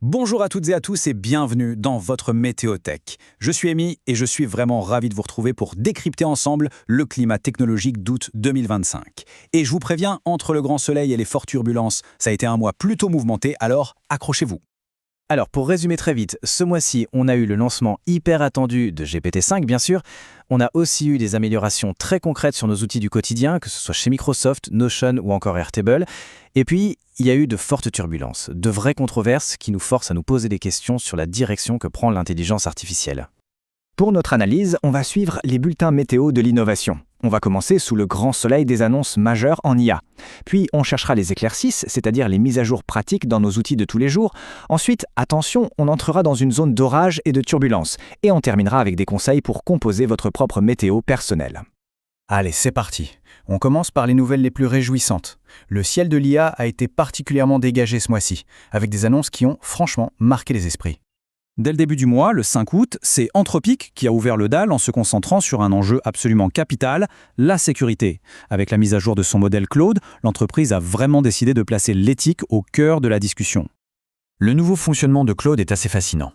Bonjour à toutes et à tous et bienvenue dans votre Météotech. Je suis Amy et je suis vraiment ravi de vous retrouver pour décrypter ensemble le climat technologique d'août 2025. Et je vous préviens, entre le grand soleil et les fortes turbulences, ça a été un mois plutôt mouvementé, alors accrochez-vous. Alors, pour résumer très vite, ce mois-ci, on a eu le lancement hyper attendu de GPT-5, bien sûr. On a aussi eu des améliorations très concrètes sur nos outils du quotidien, que ce soit chez Microsoft, Notion ou encore Airtable. Et puis, il y a eu de fortes turbulences, de vraies controverses qui nous forcent à nous poser des questions sur la direction que prend l'intelligence artificielle. Pour notre analyse, on va suivre les bulletins météo de l'innovation. On va commencer sous le grand soleil des annonces majeures en IA. Puis on cherchera les éclaircisses, c'est-à-dire les mises à jour pratiques dans nos outils de tous les jours. Ensuite, attention, on entrera dans une zone d'orage et de turbulence. Et on terminera avec des conseils pour composer votre propre météo personnelle. Allez, c'est parti. On commence par les nouvelles les plus réjouissantes. Le ciel de l'IA a été particulièrement dégagé ce mois-ci, avec des annonces qui ont franchement marqué les esprits. Dès le début du mois, le 5 août, c'est Anthropic qui a ouvert le DAL en se concentrant sur un enjeu absolument capital, la sécurité. Avec la mise à jour de son modèle Claude, l'entreprise a vraiment décidé de placer l'éthique au cœur de la discussion. Le nouveau fonctionnement de Claude est assez fascinant.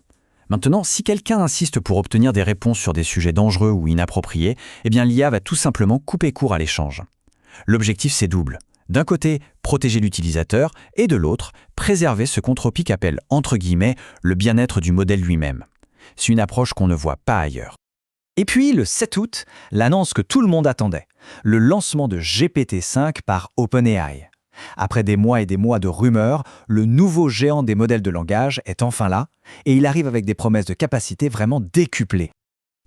Maintenant, si quelqu'un insiste pour obtenir des réponses sur des sujets dangereux ou inappropriés, l'IA va tout simplement couper court à l'échange. L'objectif, c'est double. D'un côté, protéger l'utilisateur, et de l'autre, préserver ce qu'Anthropic appelle, entre guillemets, le bien-être du modèle lui-même. C'est une approche qu'on ne voit pas ailleurs. Et puis, le 7 août, l'annonce que tout le monde attendait, le lancement de GPT-5 par OpenAI. Après des mois et des mois de rumeurs, le nouveau géant des modèles de langage est enfin là, et il arrive avec des promesses de capacité vraiment décuplées.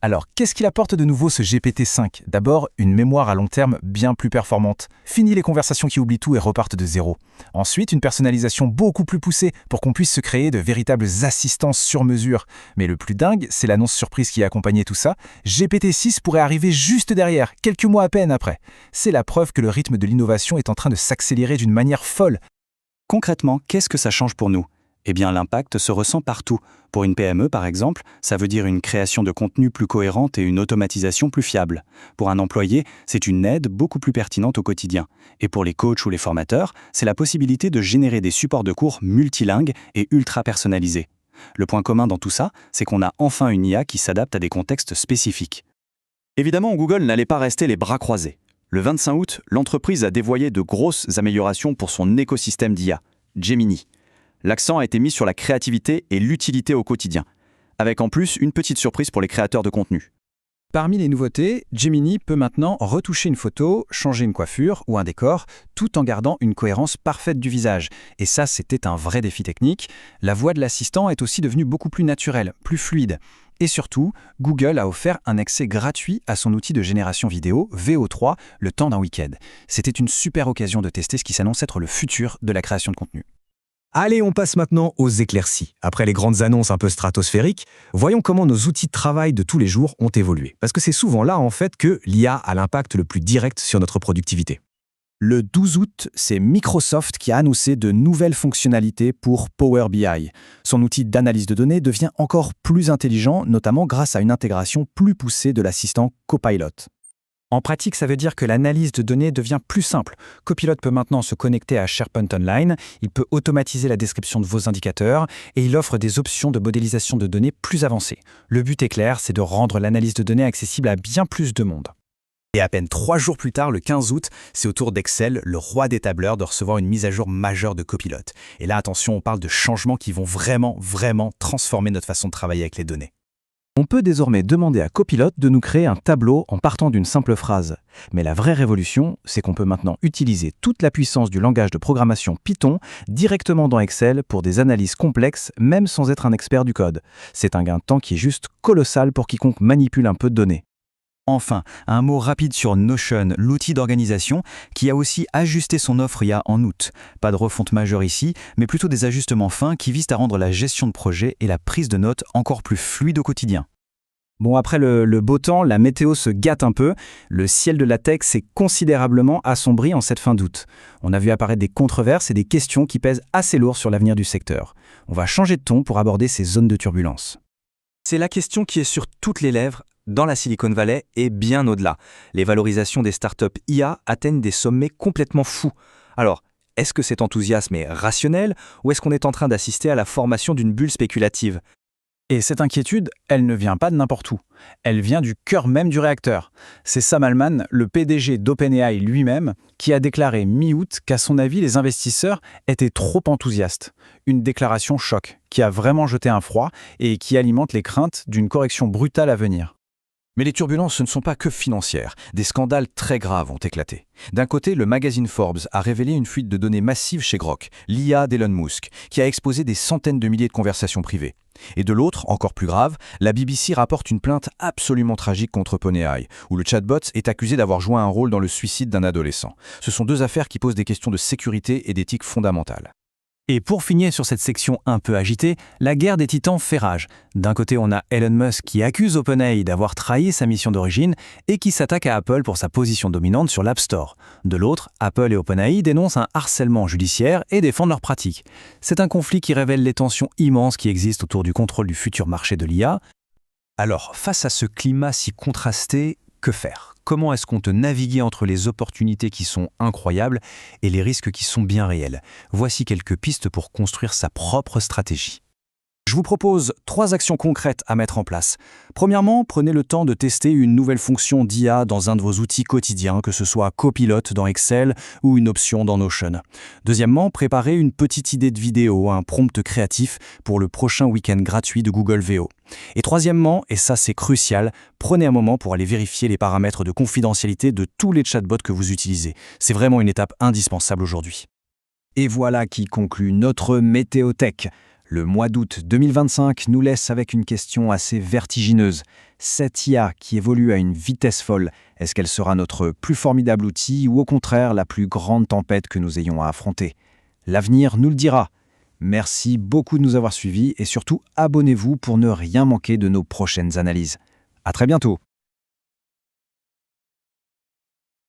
Alors, qu'est-ce qu'il apporte de nouveau ce GPT-5 ? D'abord, une mémoire à long terme bien plus performante. Fini les conversations qui oublient tout et repartent de zéro. Ensuite, une personnalisation beaucoup plus poussée pour qu'on puisse se créer de véritables assistances sur mesure. Mais le plus dingue, c'est l'annonce surprise qui a accompagné tout ça. GPT-6 pourrait arriver juste derrière, quelques mois à peine après. C'est la preuve que le rythme de l'innovation est en train de s'accélérer d'une manière folle. Concrètement, qu'est-ce que ça change pour nous ? L'impact se ressent partout. Pour une PME, par exemple, ça veut dire une création de contenu plus cohérente et une automatisation plus fiable. Pour un employé, c'est une aide beaucoup plus pertinente au quotidien. Et pour les coachs ou les formateurs, c'est la possibilité de générer des supports de cours multilingues et ultra personnalisés. Le point commun dans tout ça, c'est qu'on a enfin une IA qui s'adapte à des contextes spécifiques. Évidemment, Google n'allait pas rester les bras croisés. Le 25 août, l'entreprise a dévoyé de grosses améliorations pour son écosystème d'IA, Gemini. L'accent a été mis sur la créativité et l'utilité au quotidien, avec en plus une petite surprise pour les créateurs de contenu. Parmi les nouveautés, Gemini peut maintenant retoucher une photo, changer une coiffure ou un décor, tout en gardant une cohérence parfaite du visage. Et ça, c'était un vrai défi technique. La voix de l'assistant est aussi devenue beaucoup plus naturelle, plus fluide. Et surtout, Google a offert un accès gratuit à son outil de génération vidéo, VO3, le temps d'un week-end. C'était une super occasion de tester ce qui s'annonce être le futur de la création de contenu. Allez, on passe maintenant aux éclaircies. Après les grandes annonces un peu stratosphériques, voyons comment nos outils de travail de tous les jours ont évolué. Parce que c'est souvent là, en fait, que l'IA a l'impact le plus direct sur notre productivité. Le 12 août, c'est Microsoft qui a annoncé de nouvelles fonctionnalités pour Power BI. Son outil d'analyse de données devient encore plus intelligent, notamment grâce à une intégration plus poussée de l'assistant Copilot. En pratique, ça veut dire que l'analyse de données devient plus simple. Copilot peut maintenant se connecter à SharePoint Online, il peut automatiser la description de vos indicateurs et il offre des options de modélisation de données plus avancées. Le but est clair, c'est de rendre l'analyse de données accessible à bien plus de monde. Et à peine 3 jours plus tard, le 15 août, c'est au tour d'Excel, le roi des tableurs, de recevoir une mise à jour majeure de Copilot. Et là, attention, on parle de changements qui vont vraiment transformer notre façon de travailler avec les données. On peut désormais demander à Copilot de nous créer un tableau en partant d'une simple phrase. Mais la vraie révolution, c'est qu'on peut maintenant utiliser toute la puissance du langage de programmation Python directement dans Excel pour des analyses complexes, même sans être un expert du code. C'est un gain de temps qui est juste colossal pour quiconque manipule un peu de données. Enfin, un mot rapide sur Notion, l'outil d'organisation, qui a aussi ajusté son offre IA en août. Pas de refonte majeure ici, mais plutôt des ajustements fins qui visent à rendre la gestion de projet et la prise de notes encore plus fluide au quotidien. Bon, après le beau temps, la météo se gâte un peu. Le ciel de la tech s'est considérablement assombri en cette fin d'août. On a vu apparaître des controverses et des questions qui pèsent assez lourd sur l'avenir du secteur. On va changer de ton pour aborder ces zones de turbulence. C'est la question qui est sur toutes les lèvres dans la Silicon Valley et bien au-delà. Les valorisations des startups IA atteignent des sommets complètement fous. Alors, Est-ce que cet enthousiasme est rationnel ou est-ce qu'on est en train d'assister à la formation d'une bulle spéculative ? Et cette inquiétude, elle ne vient pas de n'importe où. Elle vient du cœur même du réacteur. C'est Sam Altman, le PDG d'OpenAI lui-même, qui a déclaré mi-août qu'à son avis, les investisseurs étaient trop enthousiastes. Une déclaration choc, qui a vraiment jeté un froid et qui alimente les craintes d'une correction brutale à venir. Mais les turbulences, ce ne sont pas que financières. Des scandales très graves ont éclaté. D'un côté, le magazine Forbes a révélé une fuite de données massive chez Grok, l'IA d'Elon Musk, qui a exposé des centaines de milliers de conversations privées. Et de l'autre, encore plus grave, la BBC rapporte une plainte absolument tragique contre OpenAI, où le chatbot est accusé d'avoir joué un rôle dans le suicide d'un adolescent. Ce sont deux affaires qui posent des questions de sécurité et d'éthique fondamentales. Et pour finir sur cette section un peu agitée, la guerre des titans fait rage. D'un côté, on a Elon Musk qui accuse OpenAI d'avoir trahi sa mission d'origine et qui s'attaque à Apple pour sa position dominante sur l'App Store. De l'autre, Apple et OpenAI dénoncent un harcèlement judiciaire et défendent leurs pratiques. C'est un conflit qui révèle les tensions immenses qui existent autour du contrôle du futur marché de l'IA. Alors, face à ce climat si contrasté, que faire ? Comment est-ce qu'on peut naviguer entre les opportunités qui sont incroyables et les risques qui sont bien réels ? Voici quelques pistes pour construire sa propre stratégie. Je vous propose 3 actions concrètes à mettre en place. Premièrement, prenez le temps de tester une nouvelle fonction d'IA dans un de vos outils quotidiens, que ce soit Copilot dans Excel ou une option dans Notion. Deuxièmement, préparez une petite idée de vidéo, un prompt créatif pour le prochain week-end gratuit de Google VO. Et troisièmement, et ça c'est crucial, prenez un moment pour aller vérifier les paramètres de confidentialité de tous les chatbots que vous utilisez. C'est vraiment une étape indispensable aujourd'hui. Et voilà qui conclut notre Météotech. Le mois d'août 2025 nous laisse avec une question assez vertigineuse. Cette IA qui évolue à une vitesse folle, est-ce qu'elle sera notre plus formidable outil ou au contraire la plus grande tempête que nous ayons à affronter ? L'avenir nous le dira. Merci beaucoup de nous avoir suivis et surtout abonnez-vous pour ne rien manquer de nos prochaines analyses. À très bientôt.